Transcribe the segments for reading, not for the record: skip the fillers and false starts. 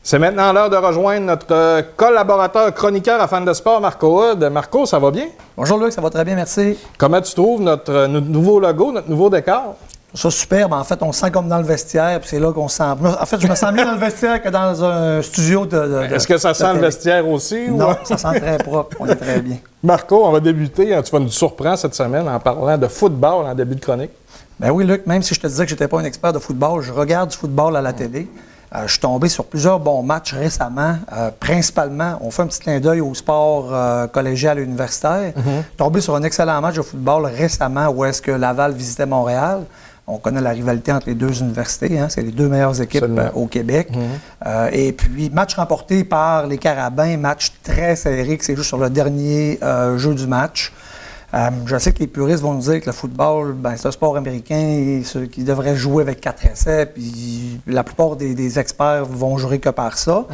C'est maintenant l'heure de rejoindre notre collaborateur chroniqueur à Fan de Sport, Marco Hood. Marco, ça va bien? Bonjour Luc, ça va très bien, merci. Comment tu trouves notre nouveau logo, notre nouveau décor? Ça, superbe. En fait, on se sent comme dans le vestiaire, puis c'est là qu'on se sent... En fait, je me sens mieux dans le vestiaire que dans un studio de Est-ce que ça sent le vestiaire aussi? Non, ou... ça sent très propre. On est très bien. Marco, on va débuter. Tu vas nous surprendre cette semaine en parlant de football en début de chronique. Ben oui, Luc, même si je te disais que je n'étais pas un expert de football, je regarde du football à la télé. Je suis tombé sur plusieurs bons matchs récemment. Principalement, on fait un petit clin d'œil au sport collégial et universitaire. Tombé sur un excellent match de football récemment où est-ce que Laval visitait Montréal. On connaît la rivalité entre les deux universités. Hein? C'est les deux meilleures équipes au Québec. Et puis, match remporté par les Carabins, match très serré qui s'est joué sur le dernier jeu du match. Je sais que les puristes vont nous dire que le football, c'est un sport américain qui devrait jouer avec 4 essais, puis la plupart des experts vont jurer que par ça.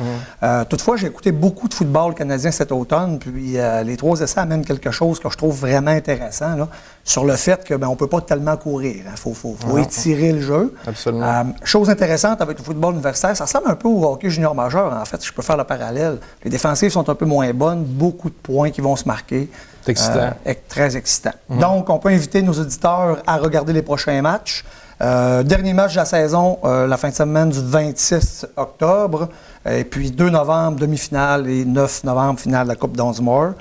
Toutefois, j'ai écouté beaucoup de football canadien cet automne, puis les 3 essais amènent quelque chose que je trouve vraiment intéressant, là, sur le fait que on ne peut pas tellement courir. Il faut étirer le jeu. Absolument. Chose intéressante avec le football universitaire, ça ressemble un peu au hockey junior majeur, en fait, je peux faire le parallèle. Les défensives sont un peu moins bonnes, beaucoup de points qui vont se marquer. C'est excitant. Très excitant. Donc, on peut inviter nos auditeurs à regarder les prochains matchs. Dernier match de la saison, la fin de semaine du 26 octobre. Et puis 2 novembre, demi-finale et 9 novembre, finale de la Coupe Dunsmore.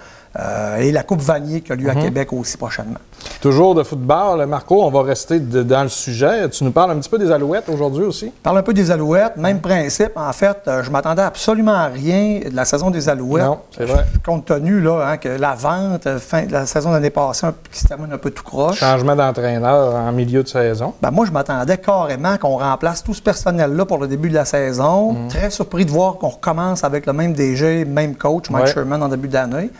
Et la Coupe Vanier qui a lieu à Québec aussi prochainement. Toujours de football. Marco, on va rester dans le sujet. Tu nous parles un petit peu des Alouettes aujourd'hui aussi? Parle un peu des Alouettes. Même principe. En fait, je m'attendais absolument à rien de la saison des Alouettes. Non, c'est vrai. Compte tenu là, que la vente, fin de la saison de l'année passée, qui se termine un peu tout croche. Changement d'entraîneur en milieu de saison. Moi, je m'attendais carrément qu'on remplace tout ce personnel-là pour le début de la saison. Très surpris de voir qu'on recommence avec le même DG, même coach, Mike Sherman, en début d'année.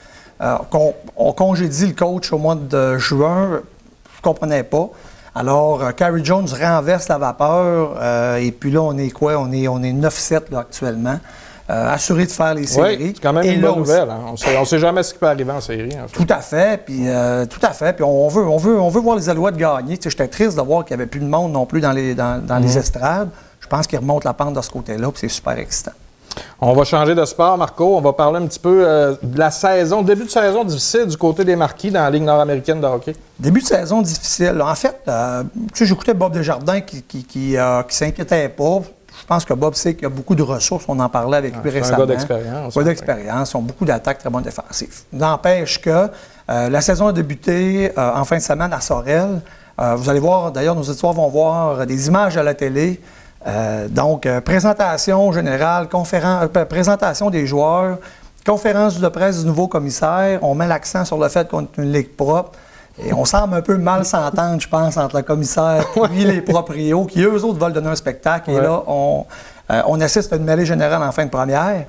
On congédie le coach au mois de juin, je ne comprenais pas. Alors, Carey Jones renverse la vapeur, et puis là, on est quoi? On est 9-7 là, actuellement. Assuré de faire les séries. Oui, c'est quand même une bonne nouvelle. Hein? On ne sait jamais ce qui peut arriver en série. En fait. Tout à fait. Puis on veut voir les Alouettes gagner. J'étais triste de voir qu'il n'y avait plus de monde non plus dans les estrades. Je pense qu'ils remontent la pente de ce côté-là, puis c'est super excitant. On va changer de sport, Marco. On va parler un petit peu de la saison, début de saison difficile du côté des Marquis dans la Ligue nord-américaine de hockey. Début de saison difficile. En fait, j'écoutais Bob Desjardins qui s'inquiétait pas. Je pense que Bob sait qu'il y a beaucoup de ressources. On en parlait avec lui récemment. Un gars d'expérience. Un gars d'expérience. Ils ont beaucoup d'attaques, très bonnes défensives. N'empêche que la saison a débuté en fin de semaine à Sorel. Vous allez voir, d'ailleurs, nos auditeurs vont voir des images à la télé. Donc, présentation générale, présentation des joueurs, conférence de presse du nouveau commissaire. On met l'accent sur le fait qu'on est une ligue propre. Et on semble un peu mal s'entendre, je pense, entre le commissaire et les proprios, qui eux autres veulent donner un spectacle. Et là, on assiste à une mêlée générale en fin de première.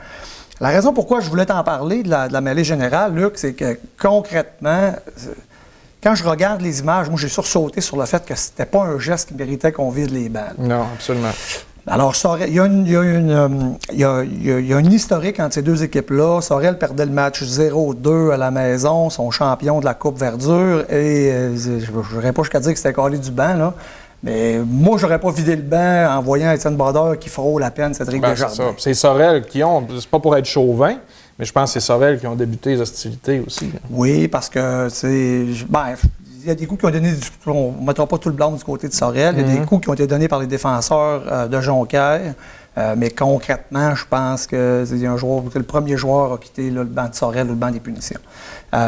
La raison pourquoi je voulais t'en parler de la mêlée générale, Luc, c'est que concrètement, quand je regarde les images, moi, j'ai sursauté sur le fait que c'était pas un geste qui méritait qu'on vide les balles. Non, absolument. Alors, il y a une historique entre ces deux équipes-là. Sorel perdait le match 0-2 à la maison, son champion de la Coupe Verdure. Et je n'aurais pas jusqu'à dire que c'était collé du banc, là. Mais moi, j'aurais pas vidé le banc en voyant Étienne Brodeur qui frôle à peine Cédric Desjardins. C'est Sorel qui ont, c'est pas pour être chauvin, mais je pense que c'est Sorel qui ont débuté les hostilités aussi. Là. Oui, parce que il y a des coups qui ont donné on ne mettra pas tout le blanc du côté de Sorel. Il y a des coups qui ont été donnés par les défenseurs de Jonquière. Mais concrètement, je pense que c'est le premier joueur a quitté le banc de Sorel ou le banc des punitions.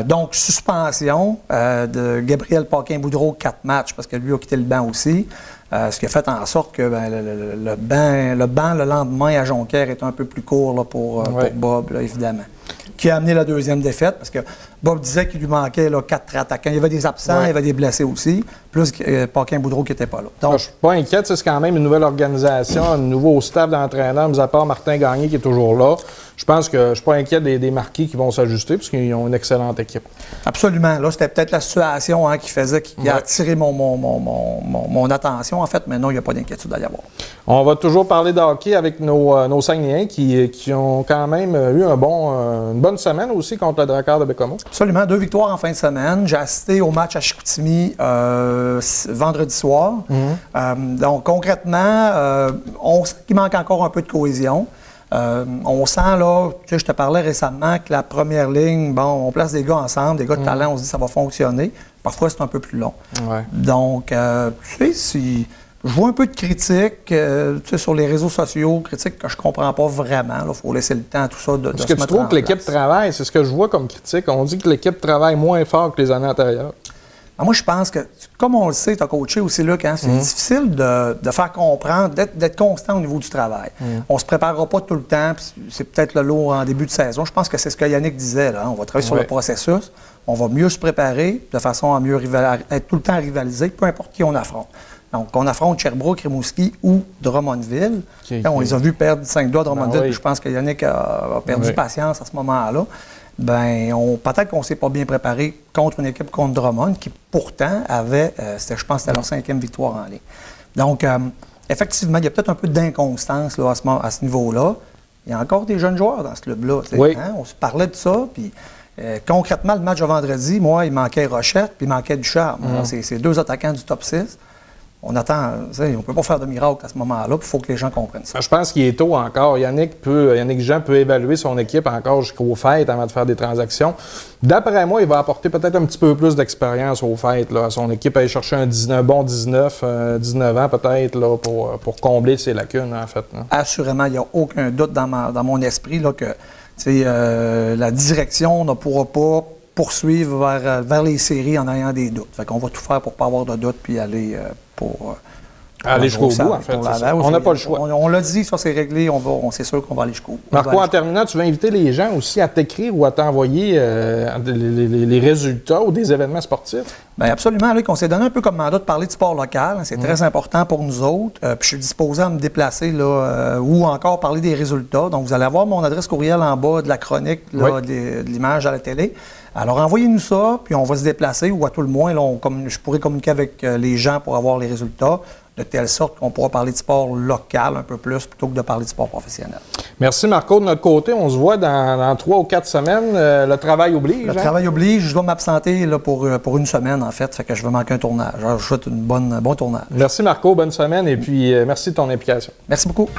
Donc, suspension de Gabriel Paquin-Boudreau, 4 matchs, parce que lui a quitté le banc aussi. Ce qui a fait en sorte que le banc le lendemain à Jonquière est un peu plus court là, pour Bob, là, évidemment. Qui a amené la deuxième défaite, parce que Bob disait qu'il lui manquait 4 attaquants. Il y avait des absents, il y avait des blessés aussi, plus Paquin-Boudreau qui n'était pas là. Donc, je ne suis pas inquiète, c'est quand même une nouvelle organisation, un nouveau staff d'entraîneurs, mis à part Martin Gagné qui est toujours là. Je pense que je ne suis pas inquiète des Marquis qui vont s'ajuster, parce qu'ils ont une excellente équipe. Absolument. Là, c'était peut-être la situation qui a attiré mon attention, en fait, mais non, il n'y a pas d'inquiétude à y avoir. On va toujours parler de hockey avec nos Saguenayens qui ont quand même eu une bonne semaine aussi contre le Drakkar de Bécomo. Absolument. 2 victoires en fin de semaine. J'ai assisté au match à Chicoutimi vendredi soir. Donc, concrètement, on sait qu'il manque encore un peu de cohésion. On sent, là, tu sais, je te parlais récemment que la première ligne, bon, on place des gars ensemble, des gars de talent, on se dit que ça va fonctionner. Parfois, c'est un peu plus long. Ouais. Donc, tu sais, si je vois un peu de critiques tu sais, sur les réseaux sociaux, critiques que je comprends pas vraiment. Il faut laisser le temps à tout ça de Est-ce que tu trouves que l'équipe travaille? C'est ce que je vois comme critique. On dit que l'équipe travaille moins fort que les années antérieures. Ben, moi, je pense que, comme on le sait, tu as coaché aussi, Luc, hein, c'est difficile de faire comprendre, d'être constant au niveau du travail. On ne se préparera pas tout le temps, c'est peut-être le lot en début de saison. Je pense que c'est ce que Yannick disait. Là. On va travailler sur le processus, on va mieux se préparer de façon à mieux être tout le temps rivalisé, peu importe qui on affronte. Donc, on affronte Sherbrooke, Rimouski ou Drummondville. On les a vus perdre 5 doigts à Drummondville, puis je pense que Yannick a perdu patience à ce moment-là. Bien, peut-être qu'on ne s'est pas bien préparé contre une équipe contre Drummond, qui pourtant avait, je pense que c'était leur 5e victoire en ligne. Donc, effectivement, il y a peut-être un peu d'inconstance là, à ce niveau-là. Il y a encore des jeunes joueurs dans ce club-là. Hein? On se parlait de ça, puis concrètement, le match de vendredi, moi, il manquait Rochette, puis il manquait Ducharme. C'est 2 attaquants du top 6. On attend, on ne peut pas faire de miracle à ce moment-là, puis il faut que les gens comprennent ça. Je pense qu'il est tôt encore. Yannick Jean peut évaluer son équipe encore jusqu'aux fêtes avant de faire des transactions. D'après moi, il va apporter peut-être un petit peu plus d'expérience aux fêtes. Là. Son équipe aller chercher un bon 19 ans peut-être là, pour combler ses lacunes, en fait. Là. Assurément, il n'y a aucun doute dans mon esprit là, que la direction ne pourra pas poursuivre vers les séries en ayant des doutes. Fait qu'on va tout faire pour ne pas avoir de doutes puis aller aller jusqu'au bout, en fait. On n'a pas le choix. On l'a dit, ça c'est réglé, c'est sûr qu'on va aller jusqu'au bout. Marco, en terminant, tu vas inviter les gens aussi à t'écrire ou à t'envoyer les résultats ou des événements sportifs? Bien, absolument, Luc. On s'est donné un peu comme mandat de parler de sport local. C'est très important pour nous autres. Puis je suis disposé à me déplacer là, ou encore parler des résultats. Donc, vous allez avoir mon adresse courriel en bas de la chronique là, de l'image à la télé. Alors, envoyez-nous ça, puis on va se déplacer, ou à tout le moins, là, je pourrais communiquer avec les gens pour avoir les résultats, de telle sorte qu'on pourra parler de sport local un peu plus, plutôt que de parler de sport professionnel. Merci, Marco. De notre côté, on se voit dans 3 ou 4 semaines. Le travail oblige. Le travail oblige. Je dois m'absenter là, pour une semaine, en fait. Fait que je vais manquer un tournage. Alors, je souhaite un bon tournage. Merci, Marco. Bonne semaine, et puis merci de ton implication. Merci beaucoup.